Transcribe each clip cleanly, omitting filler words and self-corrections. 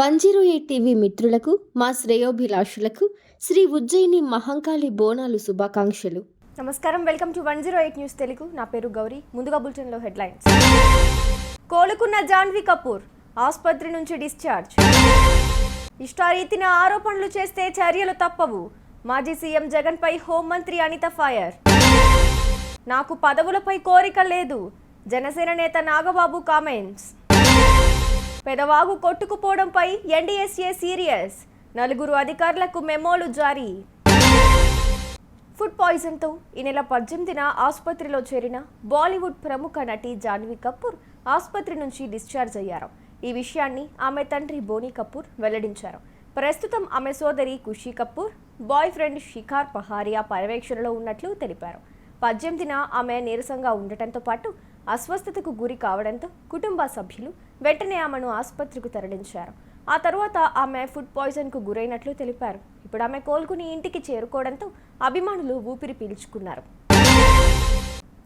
108 TV మిత్రులకు మా శ్రేయోభిలాషులకు శ్రీ ఉజ్జయిని మహంకాళి బోనాలు శుభాకాంక్షలు. నమస్కారం, వెల్కమ్ టు 108 న్యూస్ తెలుగు. నా పేరు గౌరీ. ముందుగా బులెటిన్లో హెడ్లైన్స్. కోలుకున్న జాన్వీ కపూర్ ఆసుపత్రి నుంచి డిశ్చార్జ్. ఇష్టారీతిన ఆరోపణలు చేస్తే చర్యలు తప్పవు. మాజీ సీఎం జగన్పై హోంమంత్రి అనిత ఫైర్. నాకు పదవులపై కోరిక లేదు. జనసేన నేత నాగబాబు కామెంట్స్. పెదవాగు కొట్టుకుపోవడంపై ఎన్డీఎస్ఏ సీరియస్. 4 అధికారులకు మెమోలు జారీ. ఫుడ్ పాయిజన్తో ఈ నెల 18న ఆసుపత్రిలో చేరిన బాలీవుడ్ ప్రముఖ నటి జాన్వీ కపూర్ ఆసుపత్రి నుంచి డిశ్చార్జ్ అయ్యారు. ఈ విషయాన్ని ఆమె తండ్రి బోనీ కపూర్ వెల్లడించారు. ప్రస్తుతం ఆమె సోదరి ఖుషీ కపూర్, బాయ్ ఫ్రెండ్ షిఖార్ పహారియా పర్యవేక్షణలో ఉన్నట్లు తెలిపారు. 18న ఆమె నీరసంగా ఉండటంతో పాటు అస్వస్థతకు గురి కావడంతో కుటుంబ సభ్యులు వెంటనే ఆమెను ఆసుపత్రికి తరలించారు. ఆ తర్వాత ఆమె ఫుడ్ పాయిజన్కు గురైనట్లు తెలిపారు. ఇప్పుడు ఆమె కోలుకుని ఇంటికి చేరుకోవడంతో అభిమానులు ఊపిరి పీల్చుకున్నారు.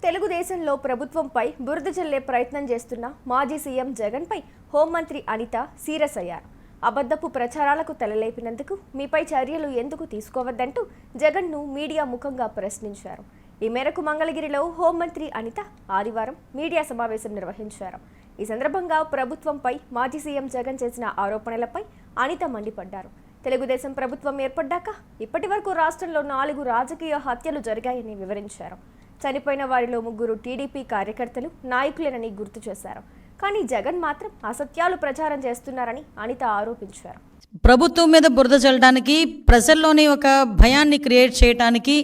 తెలుగుదేశంలో ప్రభుత్వంపై బురద జల్లే ప్రయత్నం చేస్తున్న మాజీ సీఎం జగన్పై హోంమంత్రి అనిత సీరియస్ అయ్యారు. అబద్ధపు ప్రచారాలకు తెలలేపినందుకు మీపై చర్యలు ఎందుకు తీసుకోవద్దంటూ జగన్ను మీడియా ముఖంగా ప్రశ్నించారు. ఈ మేరకు మంగళగిరిలో హోంమంత్రి అనిత ఆదివారం మీడియా సమావేశం నిర్వహించారు. ఈ సందర్భంగా ప్రభుత్వంపై మాజీ సీఎం జగన్ చేసిన ఆరోపణలపై అనిత మండిపడ్డారు. తెలుగుదేశం ప్రభుత్వం ఏర్పడ్డాక ఇప్పటి వరకు రాష్ట్రంలో 4 రాజకీయ హత్యలు జరిగాయని వివరించారు. చనిపోయిన వారిలో 3 టీడీపీ కార్యకర్తలు, నాయకులేనని గుర్తు చేశారు. కానీ జగన్ మాత్రం అసత్యాలు ప్రచారం చేస్తున్నారని అనిత ఆరోపించారు. ప్రభుత్వం మీద బురద చల్లడానికి, ప్రజల్లోని ఒక భయాన్ని క్రియేట్ చేయడానికి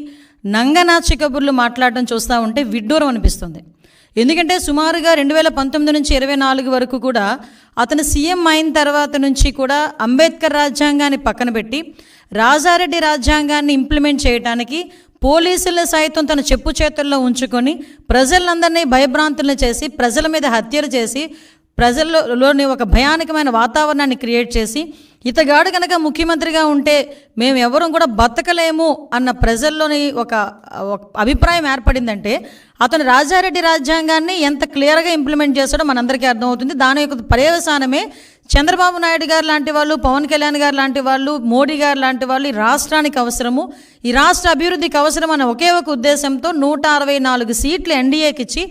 నంగనాచి కబుర్లు మాట్లాడడం చూస్తూ ఉంటే విడ్డూరం అనిపిస్తుంది. ఎందుకంటే సుమారుగా 2019 నుంచి 24 వరకు కూడా అతను సీఎం అయిన తర్వాత నుంచి కూడా అంబేద్కర్ రాజ్యాంగాన్ని పక్కన పెట్టి రాజారెడ్డి రాజ్యాంగాన్ని ఇంప్లిమెంట్ చేయడానికి పోలీసుల సైతం తన చెప్పు చేతుల్లో ఉంచుకొని ప్రజలందరినీ భయభ్రాంతులను చేసి, ప్రజల మీద హత్యలు చేసి, ప్రజల్లోని ఒక భయానకమైన వాతావరణాన్ని క్రియేట్ చేసి, ఇతగాడు కనుక ముఖ్యమంత్రిగా ఉంటే మేము ఎవరూ కూడా బతకలేము అన్న ప్రజల్లోని ఒక అభిప్రాయం ఏర్పడిందంటే అతను రాజారెడ్డి రాజ్యాంగాన్ని ఎంత క్లియర్గా ఇంప్లిమెంట్ చేస్తాడో మనందరికీ అర్థమవుతుంది. దాని యొక్క పర్యవసానమే చంద్రబాబు నాయుడు గారు లాంటి వాళ్ళు, పవన్ కళ్యాణ్ గారు లాంటి వాళ్ళు, మోడీ గారు లాంటి వాళ్ళు ఈ రాష్ట్రానికి అవసరము, ఈ రాష్ట్ర అభివృద్ధికి అవసరం అన్న ఒకే ఒక ఉద్దేశంతో 164 సీట్లు ఎన్డీఏకి ఇచ్చి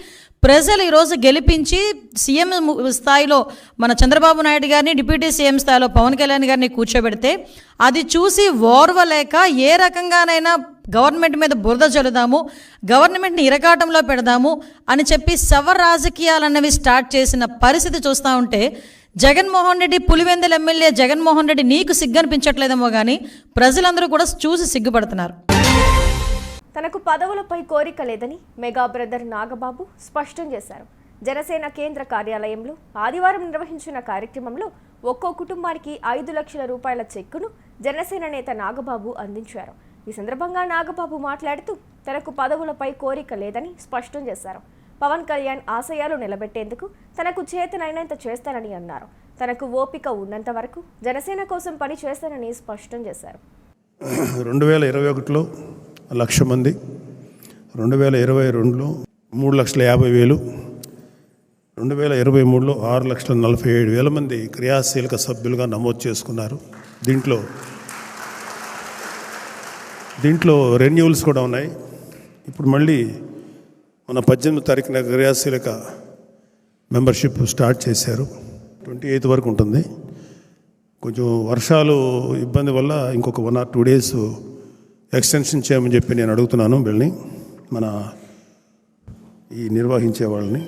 ప్రజలు ఈరోజు గెలిపించి సీఎం స్థాయిలో మన చంద్రబాబు నాయుడు గారిని, డిప్యూటీ సీఎం స్థాయిలో పవన్ కళ్యాణ్ గారిని కూర్చోబెడితే అది చూసి ఓర్వలేక ఏ రకంగానైనా గవర్నమెంట్ మీద బురద చల్లుదాము, గవర్నమెంట్ని ఇరకాటంలో పెడదాము అని చెప్పి శవ రాజకీయాలు అన్నవి స్టార్ట్ చేసిన పరిస్థితి చూస్తూ ఉంటే జగన్మోహన్ రెడ్డి, పులివెందుల ఎమ్మెల్యే జగన్మోహన్ రెడ్డి నీకు సిగ్గనిపించట్లేదేమో కానీ ప్రజలందరూ కూడా చూసి సిగ్గుపడుతున్నారు. తనకు పదవులపై కోరిక లేదని మెగా బ్రదర్ నాగబాబు స్పష్టం చేశారు. జనసేన కేంద్ర కార్యాలయంలో ఆదివారం నిర్వహించిన కార్యక్రమంలో ఒక్కో కుటుంబానికి 5 లక్షల రూపాయల చెక్కును జనసేన నేత నాగబాబు అందించారు. ఈ సందర్భంగా నాగబాబు మాట్లాడుతూ తనకు పదవులపై కోరిక లేదని స్పష్టం చేశారు. పవన్ కళ్యాణ్ ఆశయాలు నిలబెట్టేందుకు తనకు చేతనైనంత చేస్తానని అన్నారు. తనకు ఓపిక ఉన్నంత వరకు జనసేన కోసం పని చేస్తానని స్పష్టం చేశారు. 2021లో 1,00,000 మంది, 2022లో 3,50,000, 2023లో 6,47,000 మంది క్రియాశీలక సభ్యులుగా నమోదు చేసుకున్నారు. దీంట్లో రెన్యూవల్స్ కూడా ఉన్నాయి. ఇప్పుడు మళ్ళీ మన 18వ తారీఖున క్రియాశీలక మెంబర్షిప్ స్టార్ట్ చేశారు. 28 వరకు ఉంటుంది. కొంచెం వర్షాలు ఇబ్బంది వల్ల ఇంకొక 1 or 2 days ఎక్స్టెన్షన్ చేయమని చెప్పి నేను అడుగుతున్నాను వీళ్ళని, మన ఈ నిర్వహించే వాళ్ళని.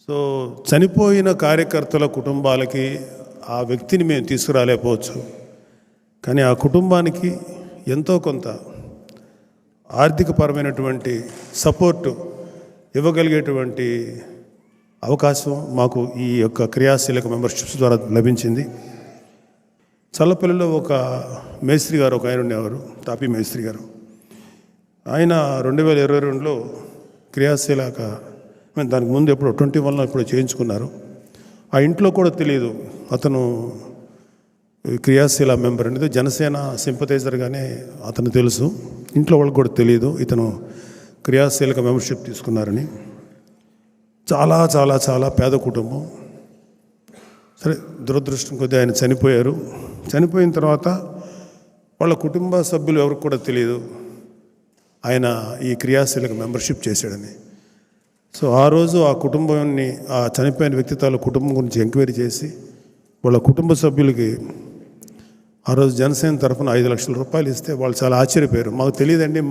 సో చనిపోయిన కార్యకర్తల కుటుంబాలకి ఆ వ్యక్తిని మేము తీసుకురాలేకపోవచ్చు, కానీ ఆ కుటుంబానికి ఎంతో కొంత ఆర్థికపరమైనటువంటి సపోర్టు ఇవ్వగలిగేటువంటి అవకాశం మాకు ఈ యొక్క క్రియాశీలక మెంబర్షిప్స్ ద్వారా లభించింది. చల్లపల్లిలో ఒక మేస్త్రి గారు, ఒక ఆయన ఉండేవారు, తాపీ మేస్త్రి గారు. ఆయన 2022లో క్రియాశీలక, దానికి ముందు ఎప్పుడో 21లో ఎప్పుడో చేయించుకున్నారు. ఆ ఇంట్లో కూడా తెలియదు అతను క్రియాశీల మెంబర్ అనేది. జనసేన సింపథైజర్గానే అతను తెలుసు. ఇంట్లో వాళ్ళకి కూడా తెలియదు ఇతను క్రియాశీలక మెంబర్షిప్ తీసుకున్నారని. చాలా చాలా చాలా పేద కుటుంబం. సరే, దురదృష్టం కొద్దీ ఆయన చనిపోయారు. చనిపోయిన తర్వాత వాళ్ళ కుటుంబ సభ్యులు ఎవరికి కూడా తెలియదు ఆయన ఈ క్రియాశీలక మెంబర్షిప్ చేశాడని. సో ఆ రోజు ఆ కుటుంబాన్ని, ఆ చనిపోయిన వ్యక్తి తాలూకు కుటుంబం గురించి ఎంక్వైరీ చేసి వాళ్ళ కుటుంబ సభ్యులకి ఆ రోజు జనసేన తరఫున 5 లక్షల రూపాయలు ఇస్తే వాళ్ళు చాలా ఆశ్చర్యపోయారు. మాకు తెలియదండి,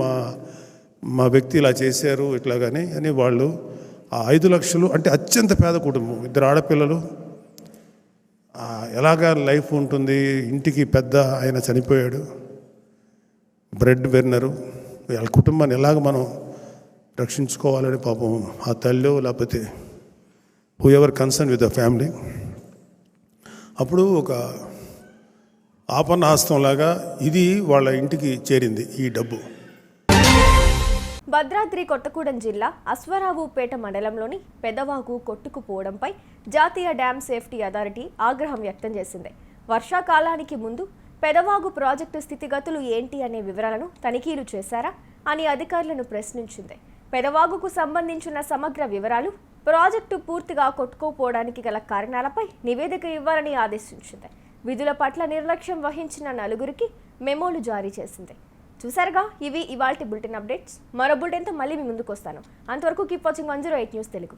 మా వ్యక్తి ఇలా చేశారు ఇట్లాగని అని. వాళ్ళు ఆ 5 లక్షలు అంటే అత్యంత పేద కుటుంబం, 2 ఆడపిల్లలు, ఎలాగా లైఫ్ ఉంటుంది, ఇంటికి పెద్ద ఆయన చనిపోయాడు, బ్రెడ్ వెర్నరు, వాళ్ళ కుటుంబాన్ని ఎలాగ మనం రక్షించుకోవాలని పాపం ఆ తల్లి లేకపోతే who ever concern with the family అప్పుడు ఒక ఆపన్నహస్తంలాగా ఇది వాళ్ళ ఇంటికి చేరింది ఈ డబ్బు. భద్రాద్రి కొత్తగూడెం జిల్లా అశ్వారావుపేట మండలంలోని పెదవాగు కొట్టుకుపోవడంపై జాతీయ డ్యామ్ సేఫ్టీ అథారిటీ ఆగ్రహం వ్యక్తం చేసింది. వర్షాకాలానికి ముందు పెదవాగు ప్రాజెక్టు స్థితిగతులు ఏంటి అనే వివరాలను తనిఖీలు చేశారా అని అధికారులను ప్రశ్నించింది. పెదవాగుకు సంబంధించిన సమగ్ర వివరాలు, ప్రాజెక్టు పూర్తిగా కొట్టుకుపోవడానికి గల కారణాలపై నివేదిక ఇవ్వాలని ఆదేశించింది. విధుల పట్ల నిర్లక్ష్యం వహించిన 4గురికి మెమోలు జారీ చేసింది. చూసారుగా, ఇవి ఇవాల్టి బులెటిన్ అప్డేట్స్. మరో బులెటిన్తో మళ్ళీ మీ ముందుకు వస్తాను. అంతవరకు కీప్ వాచింగ్ 108 న్యూస్ తెలుగు.